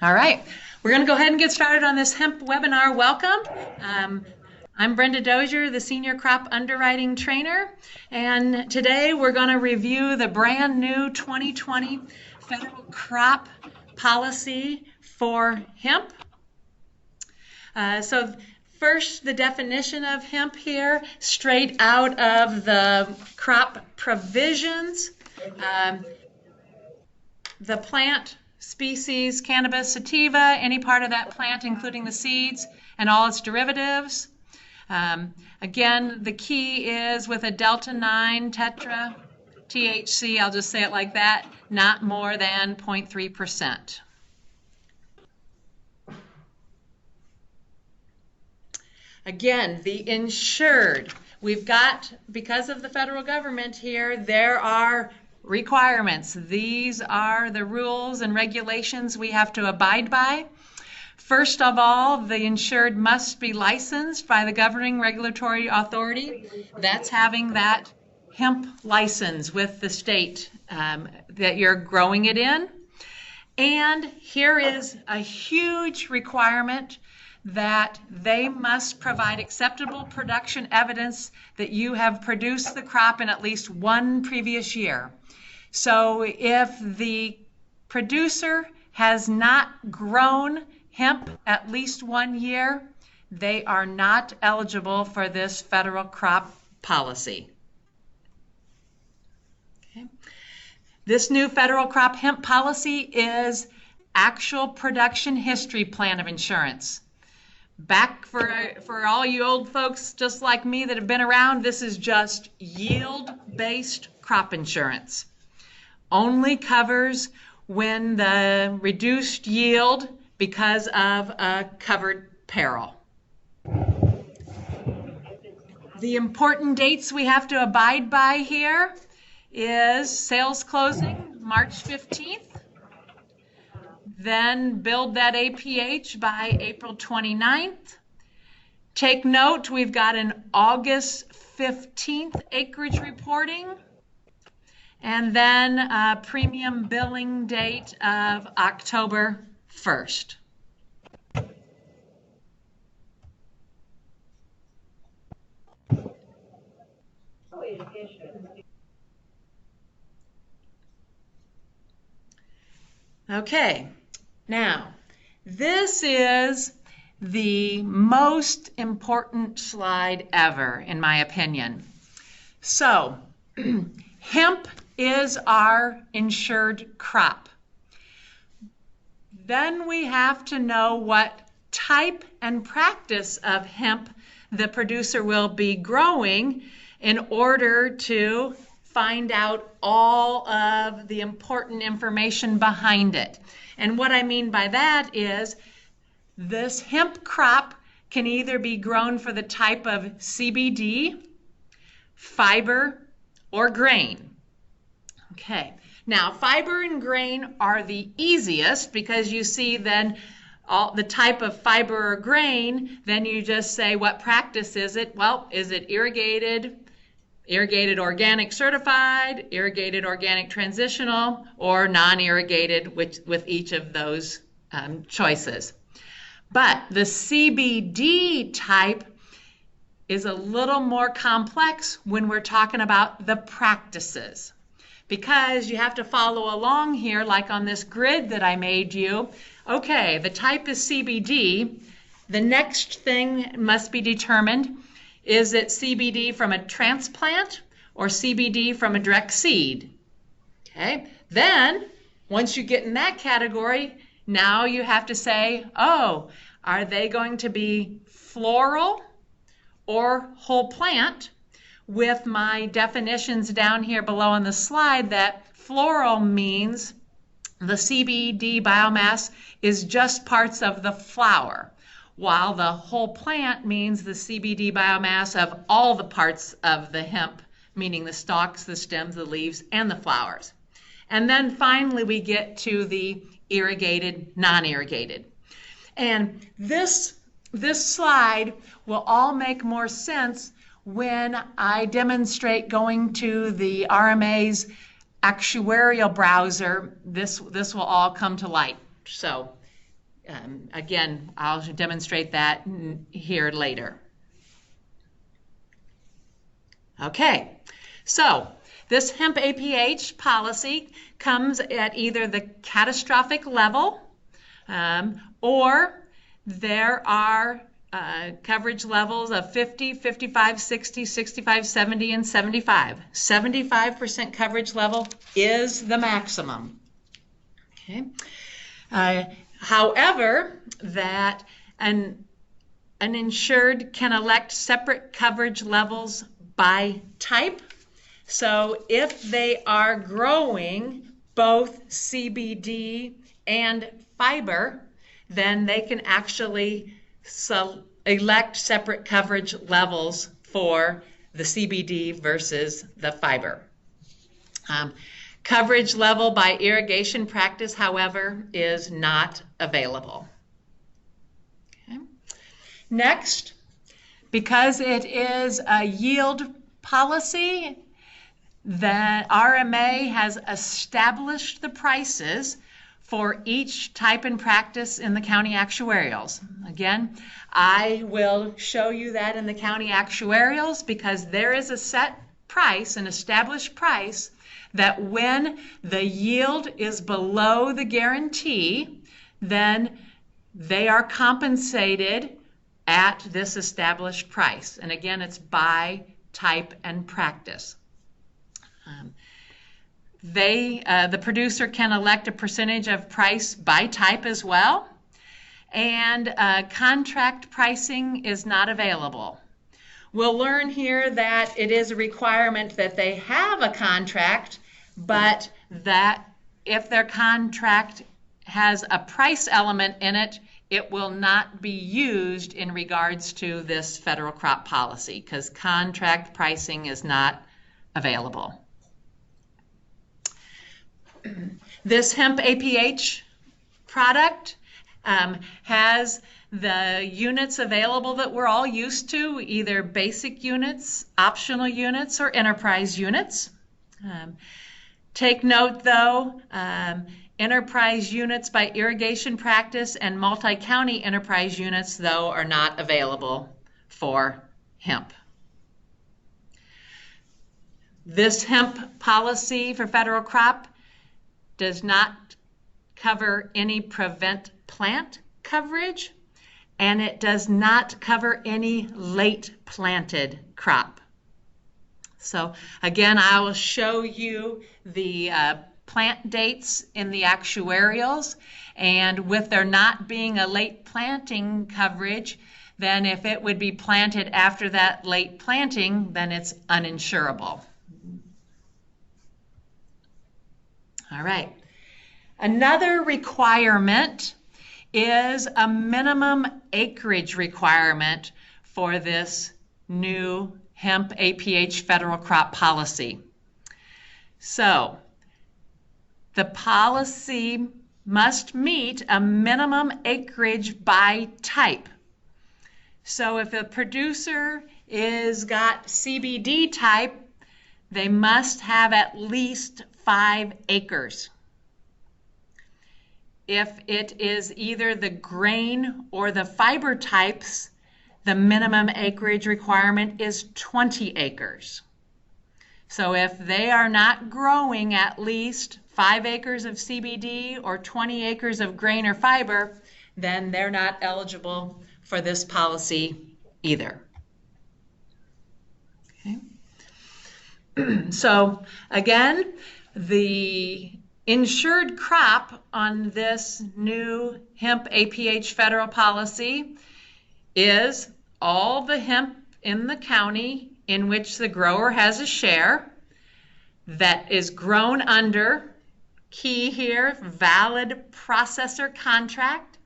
All right, we're going to go ahead and get started on this hemp webinar. Welcome. I'm Brenda Dozier, the Senior Crop Underwriting Trainer, and today we're going to review the brand new 2020 Federal Crop Policy for hemp. So first, the definition of hemp here, straight out of the crop provisions. The plant species, cannabis sativa, any part of that plant, including the seeds and all its derivatives. Again, the key is with a delta 9 tetra THC, I'll just say it like that, not more than 0.3%. Again, the insured. We've got, because of the federal government here, there are requirements. These are the rules and regulations we have to abide by. First of all, the insured must be licensed by the governing regulatory authority. That's having that hemp license with the state that you're growing it in. And here is a huge requirement that they must provide acceptable production evidence that you have produced the crop in at least one previous year. So if the producer has not grown hemp at least 1 year, they are not eligible for this federal crop policy. Okay. This new federal crop hemp policy is actual production history plan of insurance. Back for all you old folks just like me that have been around, this is just yield-based crop insurance. Only covers when the reduced yield because of a covered peril. The important dates we have to abide by here is sales closing March 15th. Then build that APH by April 29th. Take note, we've got an August 15th acreage reporting, and then a premium billing date of October 1st. Okay. Now, this is the most important slide ever, in my opinion. So, hemp is our insured crop. Then we have to know what type and practice of hemp the producer will be growing in order to find out all of the important information behind it. And what I mean by that is this hemp crop can either be grown for the type of CBD, fiber, or grain. Okay, now fiber and grain are the easiest because you see then all the type of fiber or grain, then you just say what practice is it? Well, is it irrigated organic certified, irrigated organic transitional, or non-irrigated with each of those choices. But the CBD type is a little more complex when we're talking about the practices, because you have to follow along here like on this grid that I made you. Okay, the type is CBD. The next thing must be determined. Is it CBD from a transplant or CBD from a direct seed? Okay. Then, once you get in that category, now you have to say, oh, are they going to be floral or whole plant? With my definitions down here below on the slide, that floral means the CBD biomass is just parts of the flower, while the whole plant means the CBD biomass of all the parts of the hemp, meaning the stalks, the stems, the leaves, and the flowers. And then finally we get to the irrigated, non-irrigated. And this slide will all make more sense when I demonstrate going to the RMA's actuarial browser. This will all come to light. So Again, I'll demonstrate that here later. Okay, so this hemp APH policy comes at either the catastrophic level or there are coverage levels of 50, 55, 60, 65, 70, and 75. 75% coverage level is the maximum. Okay. However, that an insured can elect separate coverage levels by type. So if they are growing both CBD and fiber, then they can actually elect separate coverage levels for the CBD versus the fiber. Coverage level by irrigation practice, however, is not available. Okay. Next, because it is a yield policy, the RMA has established the prices for each type and practice in the county actuarials. Again, I will show you that in the county actuarials because there is a set price, an established price, that when the yield is below the guarantee, then they are compensated at this established price. And again, it's by type and practice. The producer can elect a percentage of price by type as well, and contract pricing is not available. We'll learn here that it is a requirement that they have a contract, but that if their contract has a price element in it, it will not be used in regards to this federal crop policy because contract pricing is not available. This hemp APH product has the units available that we're all used to, either basic units, optional units, or enterprise units. Take note though, enterprise units by irrigation practice and multi-county enterprise units though are not available for hemp. This hemp policy for federal crop does not cover any prevent plant coverage, and it does not cover any late planted crop. So again, I will show you the plant dates in the actuarials, and with there not being a late planting coverage, then if it would be planted after that late planting, then it's uninsurable. All right. Another requirement is a minimum acreage requirement for this new hemp APH federal crop policy. So the policy must meet a minimum acreage by type. So if a producer is got CBD type, they must have at least 5 acres. If it is either the grain or the fiber types, the minimum acreage requirement is 20 acres. So if they are not growing at least 5 acres of CBD or 20 acres of grain or fiber, then they're not eligible for this policy either. Okay. So again, the insured crop on this new hemp APH federal policy is all the hemp in the county in which the grower has a share that is grown under, key here, valid processor contract.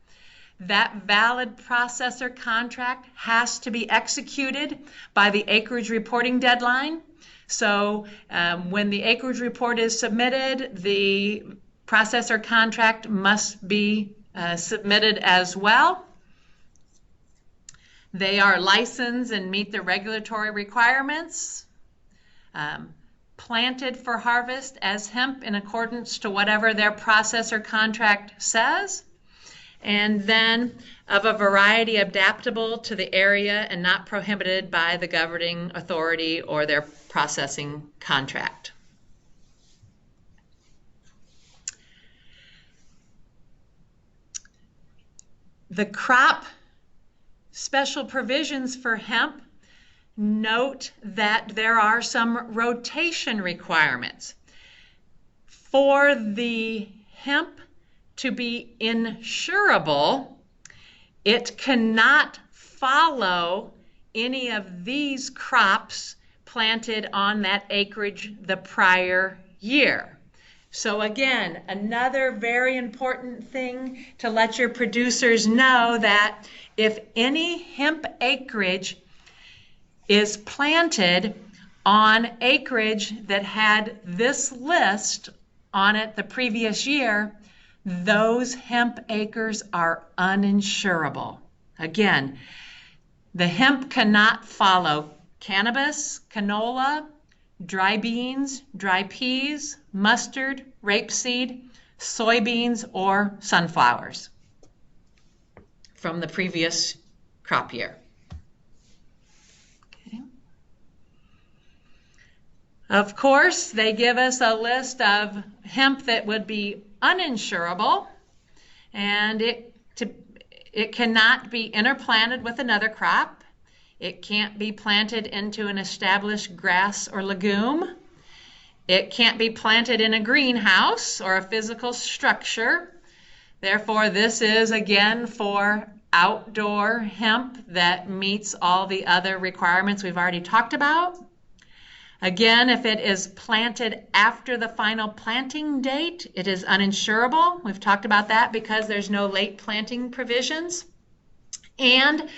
That valid processor contract has to be executed by the acreage reporting deadline. So when the acreage report is submitted, the processor contract must be submitted as well. They are licensed and meet the regulatory requirements. Planted for harvest as hemp in accordance to whatever their processor contract says. and then of a variety adaptable to the area and not prohibited by the governing authority or their processing contract. The crop special provisions for hemp note that there are some rotation requirements. For the hemp to be insurable, it cannot follow any of these crops planted on that acreage the prior year. So again, another very important thing to let your producers know that if any hemp acreage is planted on acreage that had this list on it the previous year, those hemp acres are uninsurable. Again, the hemp cannot follow cannabis, canola, dry beans, dry peas, mustard, rapeseed, soybeans, or sunflowers from the previous crop year. Okay. Of course, they give us a list of hemp that would be uninsurable, and it cannot be interplanted with another crop. It can't be planted into an established grass or legume. It can't be planted in a greenhouse or a physical structure. Therefore, this is again for outdoor hemp that meets all the other requirements we've already talked about. Again, if it is planted after the final planting date, it is uninsurable. We've talked about that because there's no late planting provisions. And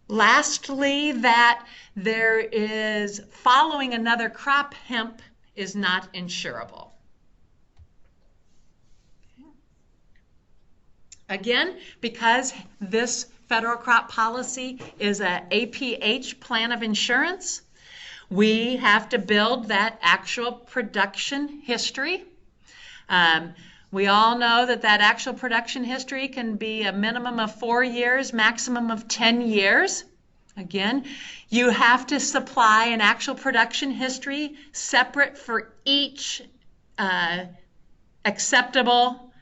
lastly, that there is following another crop hemp is not insurable. Again, because this federal crop policy is an APH plan of insurance, we have to build that actual production history. We all know that that actual production history can be a minimum of 4 years, maximum of 10 years. Again, you have to supply an actual production history separate for each acceptable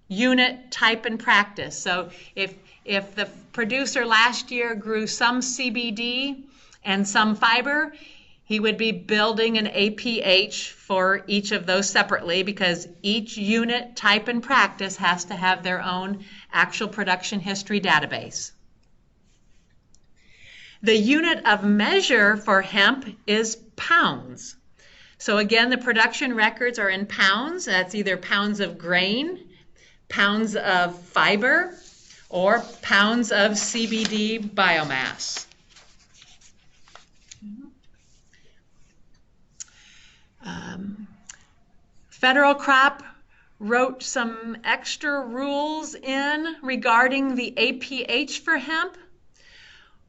unit type and practice. So if the producer last year grew some CBD and some fiber, he would be building an APH for each of those separately because each unit type and practice has to have their own actual production history database. The unit of measure for hemp is pounds. So again, the production records are in pounds. That's either pounds of grain, pounds of fiber, or pounds of CBD biomass. Federal Crop wrote some extra rules in regarding the APH for hemp.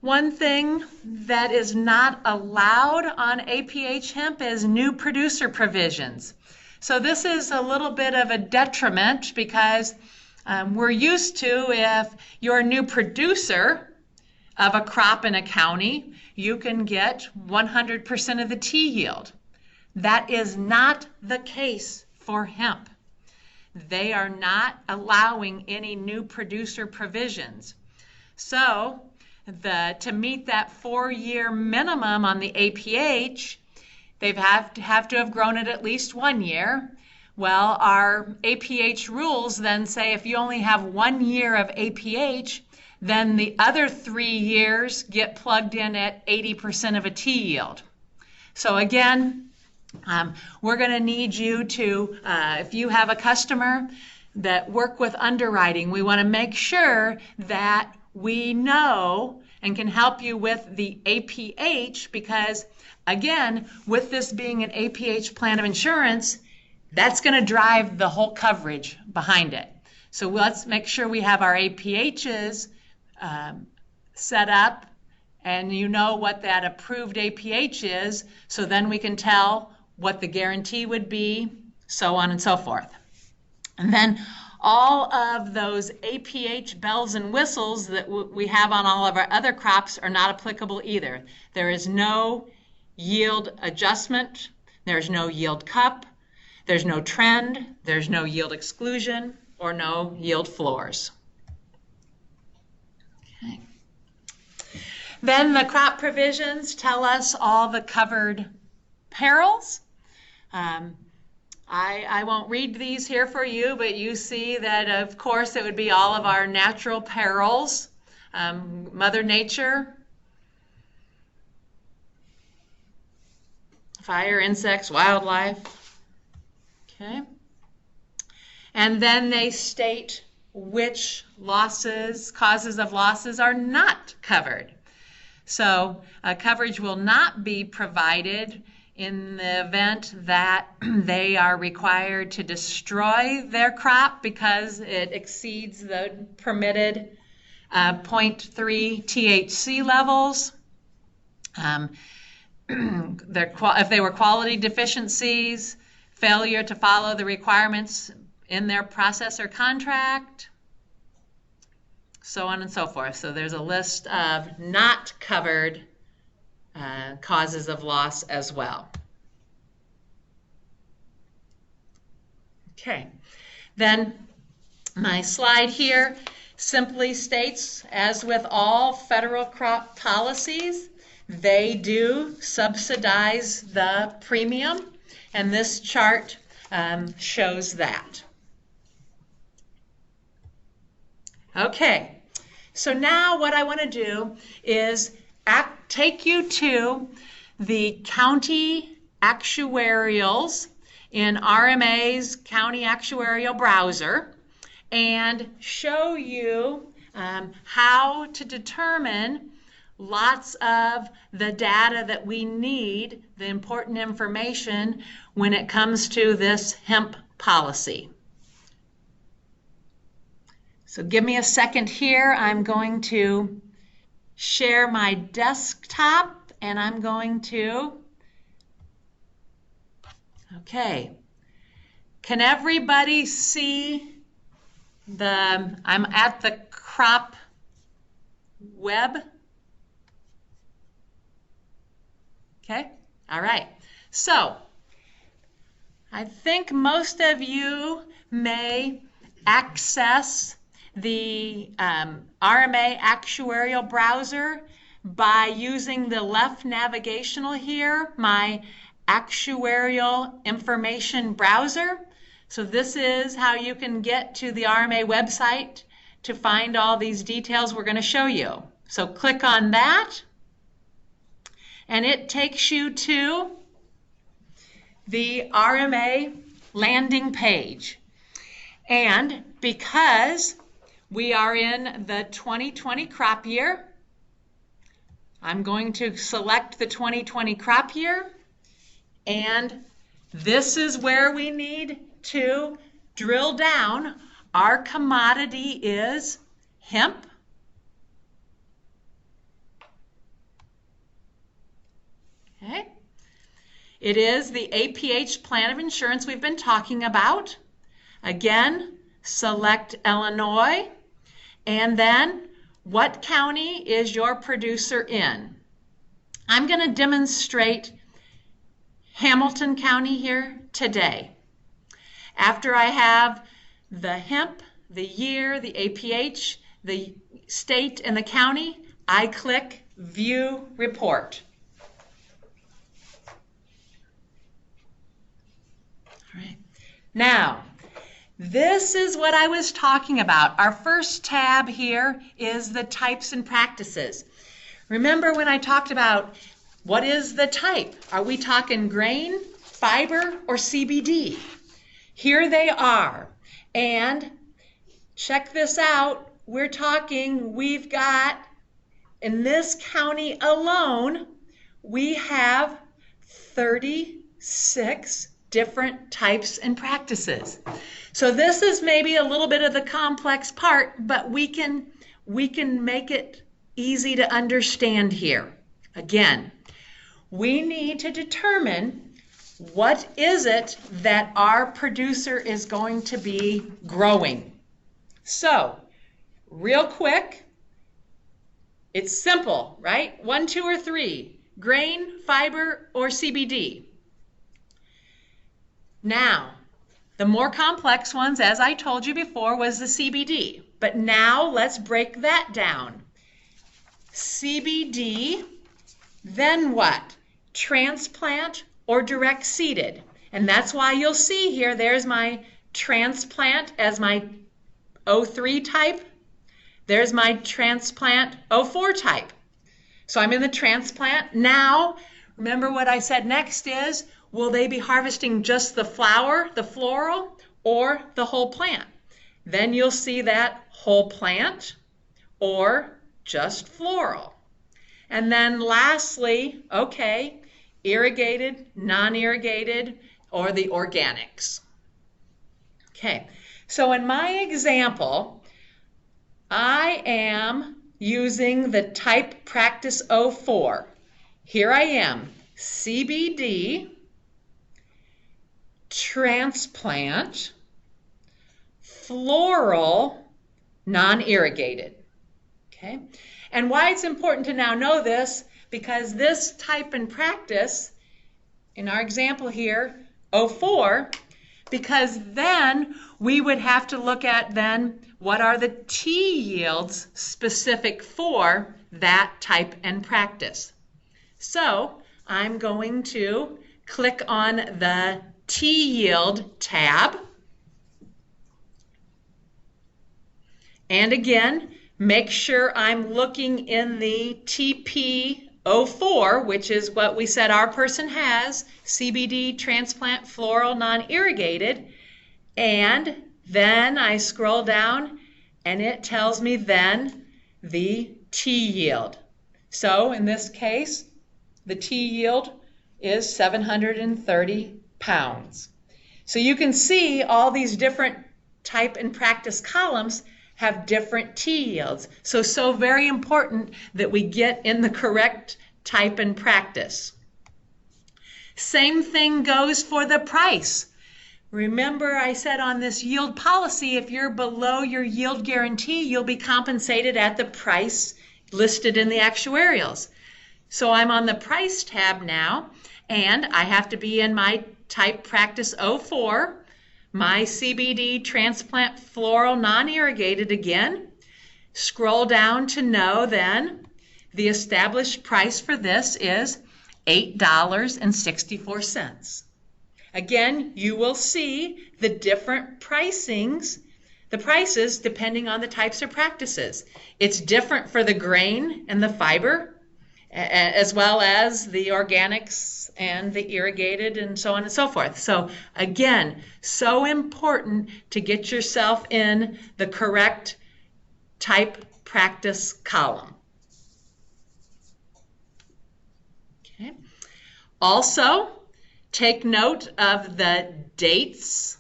One thing that is not allowed on APH hemp is new producer provisions. So this is a little bit of a detriment because we're used to if you're a new producer of a crop in a county, you can get 100% of the tea yield. That is not the case for hemp. They are not allowing any new producer provisions. So to meet that 4-year minimum on the APH, they have to have grown it at least 1 year. Well, our APH rules then say if you only have 1 year of APH, then the other 3 years get plugged in at 80% of a tea yield. So again, we're going to need you to, if you have a customer that work with underwriting, we want to make sure that we know and can help you with the APH because, again, with this being an APH plan of insurance, that's going to drive the whole coverage behind it. So let's make sure we have our APHs set up and you know what that approved APH is, so then we can tell what the guarantee would be, so on and so forth. And then all of those APH bells and whistles that we have on all of our other crops are not applicable either. There is no yield adjustment, there's no yield cup, there's no trend, there's no yield exclusion, or no yield floors. Okay. Then the crop provisions tell us all the covered perils. I won't read these here for you, but you see that, of course, it would be all of our natural perils, Mother Nature, fire, insects, wildlife. Okay. And then they state which causes of losses are not covered. So coverage will not be provided in the event that they are required to destroy their crop because it exceeds the permitted 0.3 THC levels. If they were quality deficiencies, failure to follow the requirements in their process or contract, so on and so forth. So there's a list of not covered causes of loss as well. Okay, then my slide here simply states, as with all federal crop policies, they do subsidize the premium, and this chart shows that. Okay, so now what I want to do is take you to the county actuarials in RMA's county actuarial browser and show you how to determine lots of the data that we need, the important information when it comes to this hemp policy. So give me a second here. I'm going to share my desktop and I'm going to, okay. Can everybody see I'm at the crop web? Okay, all right. So I think most of you may access the RMA actuarial browser by using the left navigational here, my actuarial information browser. So this is how you can get to the RMA website to find all these details we're going to show you. So click on that and it takes you to the RMA landing page. And because we are in the 2020 crop year, I'm going to select the 2020 crop year, and this is where we need to drill down. Our commodity is hemp. Okay. It is the APH plan of insurance we've been talking about. Again, select Illinois, and then what county is your producer in? I'm going to demonstrate Hamilton County here today. After I have the hemp, the year, the APH, the state, and the county, I click View Report. All right. Now, this is what I was talking about. Our first tab here is the types and practices. Remember when I talked about what is the type? Are we talking grain, fiber, or CBD? Here they are. And check this out. We've got, in this county alone, we have 36 different types and practices. So this is maybe a little bit of the complex part, but we can make it easy to understand here. Again, we need to determine what is it that our producer is going to be growing. So, real quick, it's simple, right? 1, 2, or 3, grain, fiber, or CBD. Now, the more complex ones, as I told you before, was the CBD. But now let's break that down. CBD, then what? Transplant or direct seeded. And that's why you'll see here, there's my transplant as my O3 type. There's my transplant O4 type. So I'm in the transplant. Now, remember what I said next is, will they be harvesting just the flower, the floral, or the whole plant? Then you'll see that whole plant or just floral. And then lastly, okay, irrigated, non-irrigated, or the organics. Okay, so in my example, I am using the type practice 04. Here I am, CBD, transplant, floral, non-irrigated. Okay, and why it's important to now know this, because this type and practice, in our example here, 04, because then we would have to look at then what are the tea yields specific for that type and practice. So I'm going to click on the tea yield tab. And again, make sure I'm looking in the TP04, which is what we said our person has, CBD, transplant, floral, non-irrigated. And then I scroll down and it tells me then the tea yield. So in this case, the tea yield is 730 pounds. So you can see all these different type and practice columns have different tea yields. So very important that we get in the correct type and practice. Same thing goes for the price. Remember I said on this yield policy, if you're below your yield guarantee, you'll be compensated at the price listed in the actuarials. So I'm on the price tab now, and I have to be in my type practice 04, my CBD transplant floral non-irrigated again. Scroll down to know then the established price for this is $8.64. Again, you will see the different pricings, the prices depending on the types of practices. It's different for the grain and the fiber, as well as the organics and the irrigated and so on and so forth. So again, so important to get yourself in the correct type practice column. Okay. Also, take note of the dates.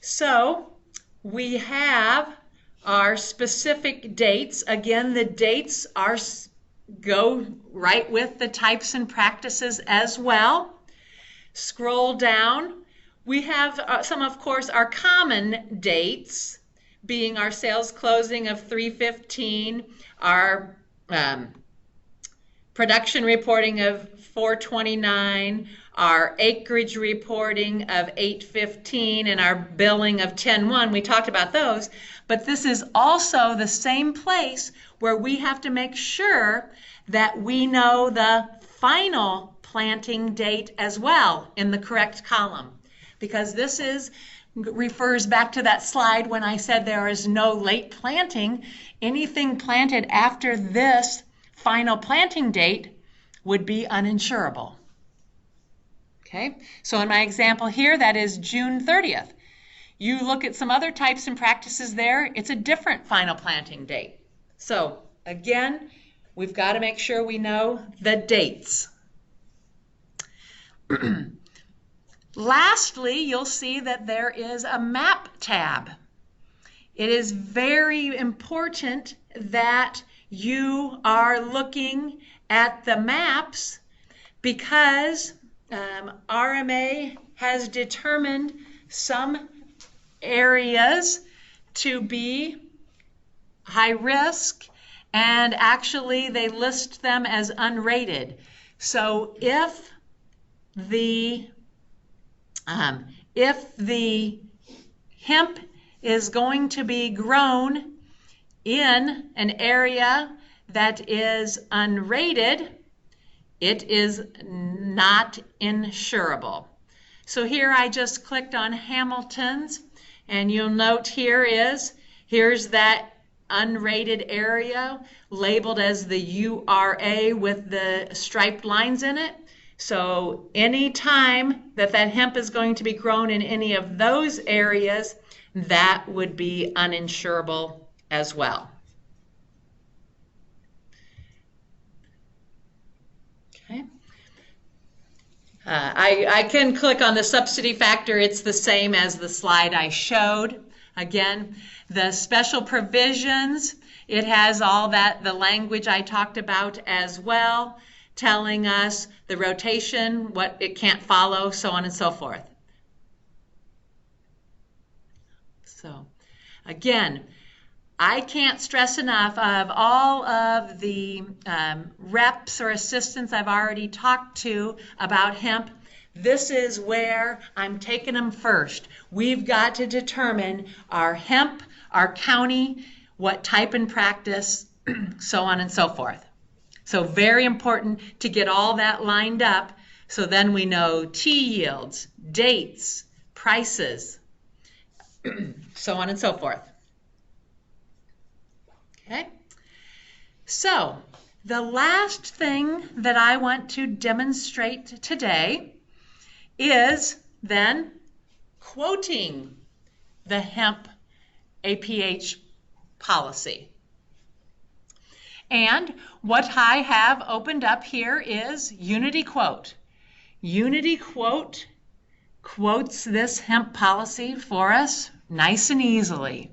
So we have our specific dates. Again, the dates go right with the types and practices as well. Scroll down. We have some, of course, our common dates, being our sales closing of 3/15, our production reporting of 4/29, our acreage reporting of 8/15, and our billing of 10/1. We talked about those, but this is also the same place where we have to make sure that we know the final planting date as well in the correct column, because this refers back to that slide when I said there is no late planting. Anything planted after this final planting date would be uninsurable. Okay, so in my example here, that is June 30th. You look at some other types and practices there, it's a different final planting date. So again, we've got to make sure we know the dates. Lastly, you'll see that there is a map tab. It is very important that you are looking at the maps, because RMA has determined some areas to be high risk, and actually they list them as unrated. So if the hemp is going to be grown in an area that is unrated, it is not insurable. So here I just clicked on Hamilton's, and you'll note here's that unrated area labeled as the URA with the striped lines in it. So any time that hemp is going to be grown in any of those areas, that would be uninsurable as well. Okay. I can click on the subsidy factor. It's the same as the slide I showed. Again, the special provisions, it has all the language I talked about as well, telling us the rotation, what it can't follow, so on and so forth. So, again, I can't stress enough of all of the reps or assistants I've already talked to about hemp. This is where I'm taking them first. We've got to determine our hemp, our county, what type and practice, so on and so forth. So very important to get all that lined up so then we know tea yields, dates, prices, so on and so forth. Okay, so the last thing that I want to demonstrate today is then quoting the hemp APH policy. And what I have opened up here is Unity Quote. Unity Quote quotes this hemp policy for us nice and easily.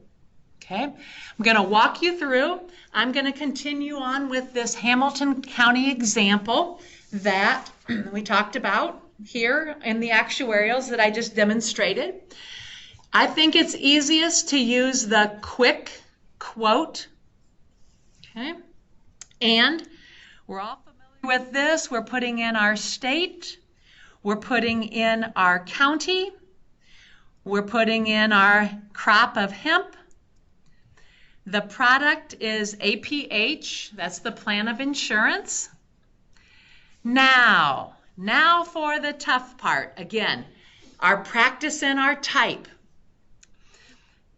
Okay, I'm going to walk you through. I'm going to continue on with this Hamilton County example that we talked about here in the actuarials that I just demonstrated. I think it's easiest to use the quick quote. Okay, and we're all familiar with this. We're putting in our state, we're putting in our county, we're putting in our crop of hemp. The product is APH, that's the plan of insurance. Now for the tough part. Again, our practice and our type.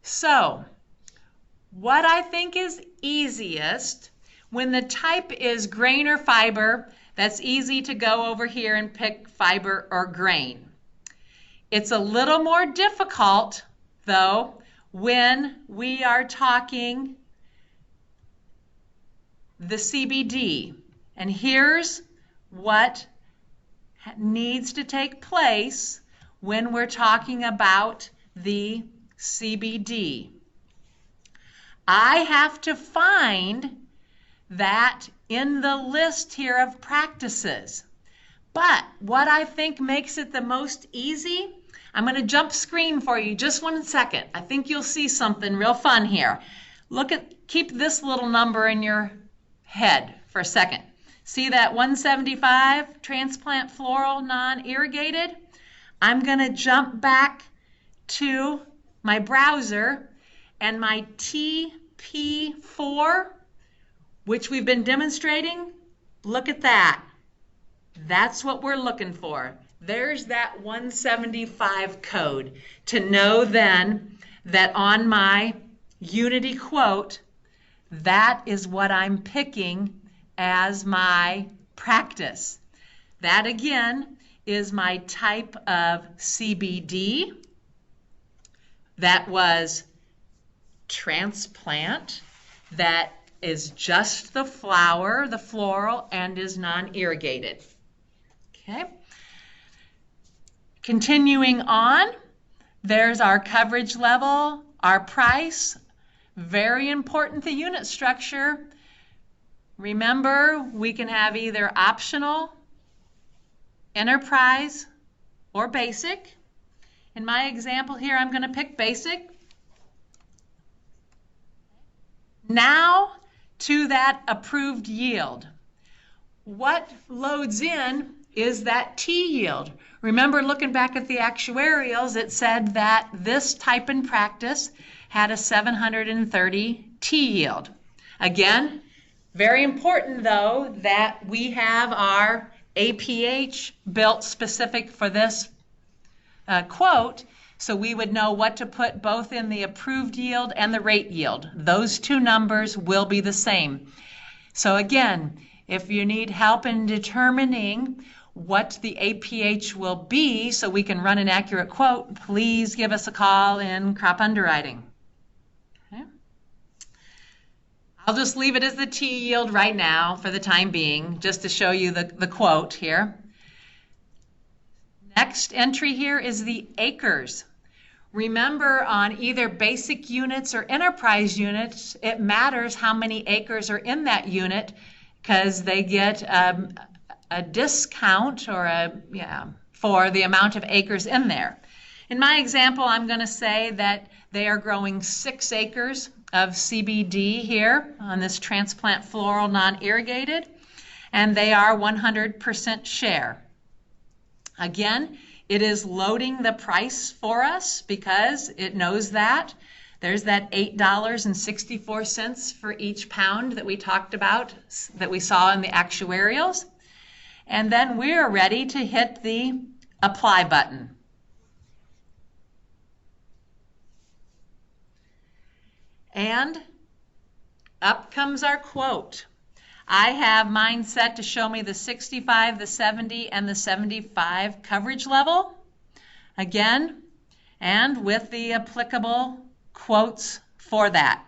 So, what I think is easiest, when the type is grain or fiber, that's easy to go over here and pick fiber or grain. It's a little more difficult, though, when we are talking the CBD. And here's what needs to take place when we're talking about the CBD. I have to find that in the list here of practices. But what I think makes it the most easy, I'm going to jump screen for you just 1 second. I think you'll see something real fun here. Keep this little number in your head for a second. See that 175 transplant floral non-irrigated? I'm going to jump back to my browser and my TP4, which we've been demonstrating. Look at that. That's what we're looking for. There's that 175 code to know then that on my Unity quote, that is what I'm picking as my practice. That again is my type of CBD. That was transplant. That is just the flower, the floral, and is non-irrigated. Okay. Continuing on, there's our coverage level, our price. Very important, the unit structure. Remember, we can have either optional, enterprise, or basic. In my example here, I'm going to pick basic. Now to that approved yield. What loads in is that T yield. Remember, looking back at the actuarials, it said that this type and practice had a 730 T yield. Again, very important though that we have our APH built specific for this quote, so we would know what to put both in the approved yield and the rate yield. Those two numbers will be the same. So again, if you need help in determining what the APH will be so we can run an accurate quote, please give us a call in crop underwriting. Okay. I'll just leave it as the T yield right now for the time being, just to show you the quote here. Next entry here is the acres. Remember, on either basic units or enterprise units, it matters how many acres are in that unit because they get a discount or for the amount of acres in there. In my example, I'm going to say that they are growing 6 acres of CBD here on this transplant floral non-irrigated, and they are 100% share. Again, it is loading the price for us because it knows that. There's that $8.64 for each pound that we talked about, that we saw in the actuarials. And then we're ready to hit the apply button. And up comes our quote. I have mine set to show me the 65, the 70, and the 75 coverage level. Again, and with the applicable quotes for that.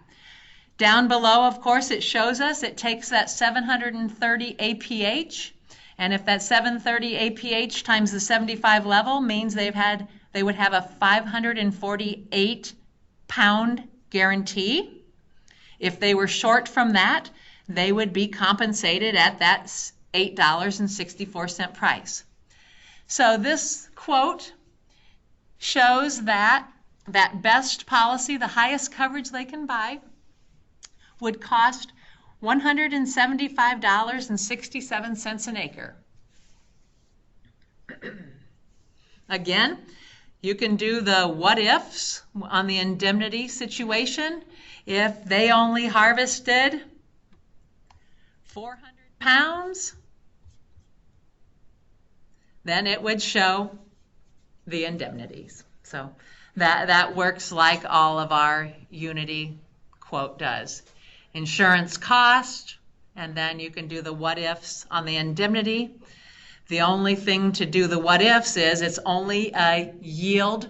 Down below, of course, it shows us it takes that 730 APH, and if that 730 APH times the 75 level means they would have a 548 pound guarantee. If they were short from that, they would be compensated at that $8.64 price. So this quote shows that best policy, the highest coverage they can buy, would cost $175.67 an acre. Again, you can do the what ifs on the indemnity situation. If they only harvested 400 pounds, then it would show the indemnities. So that works like all of our Unity quote does. Insurance cost, and then you can do the what ifs on the indemnity. The only thing to do the what ifs is it's only a yield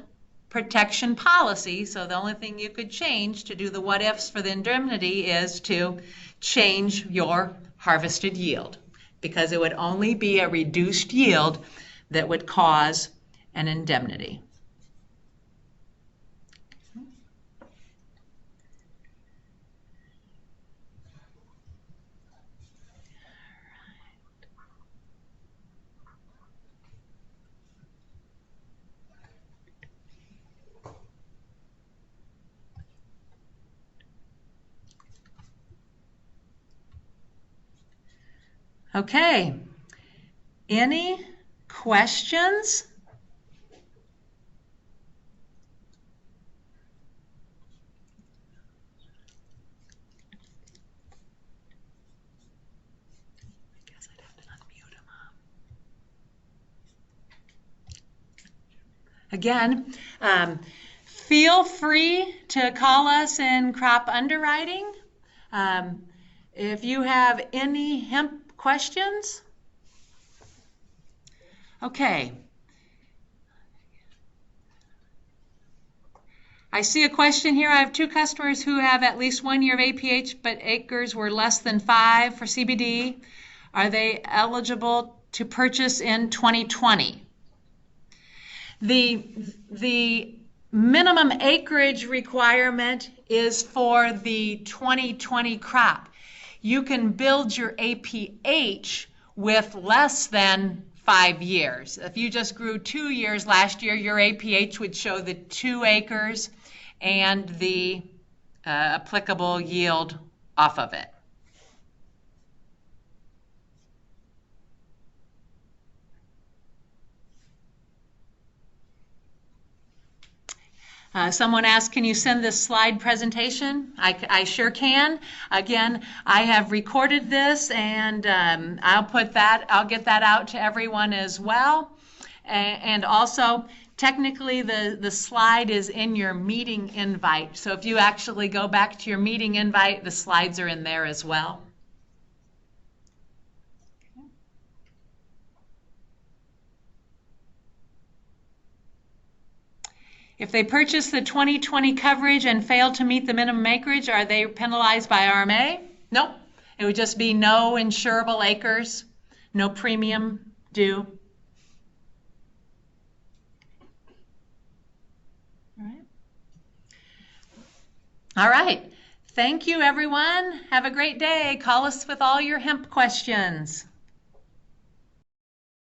protection policy, so the only thing you could change to do the what ifs for the indemnity is to change your harvested yield, because it would only be a reduced yield that would cause an indemnity. Okay, any questions? I guess I'd have to unmute them. Again, feel free to call us in crop underwriting. If you have any hemp questions? Okay. I see a question here. I have 2 customers who have at least 1 year of APH, but acres were less than 5 for CBD. Are they eligible to purchase in 2020? The minimum acreage requirement is for the 2020 crop. You can build your APH with less than 5 years. If you just grew 2 years last year, your APH would show the 2 acres and the applicable yield off of it. Someone asked, can you send this slide presentation? I sure can. Again, I have recorded this, and I'll get that out to everyone as well. And also, technically, the slide is in your meeting invite. So if you actually go back to your meeting invite, the slides are in there as well. If they purchase the 2020 coverage and fail to meet the minimum acreage, are they penalized by RMA? Nope. It would just be no insurable acres, no premium due. All right. Thank you, everyone. Have a great day. Call us with all your hemp questions.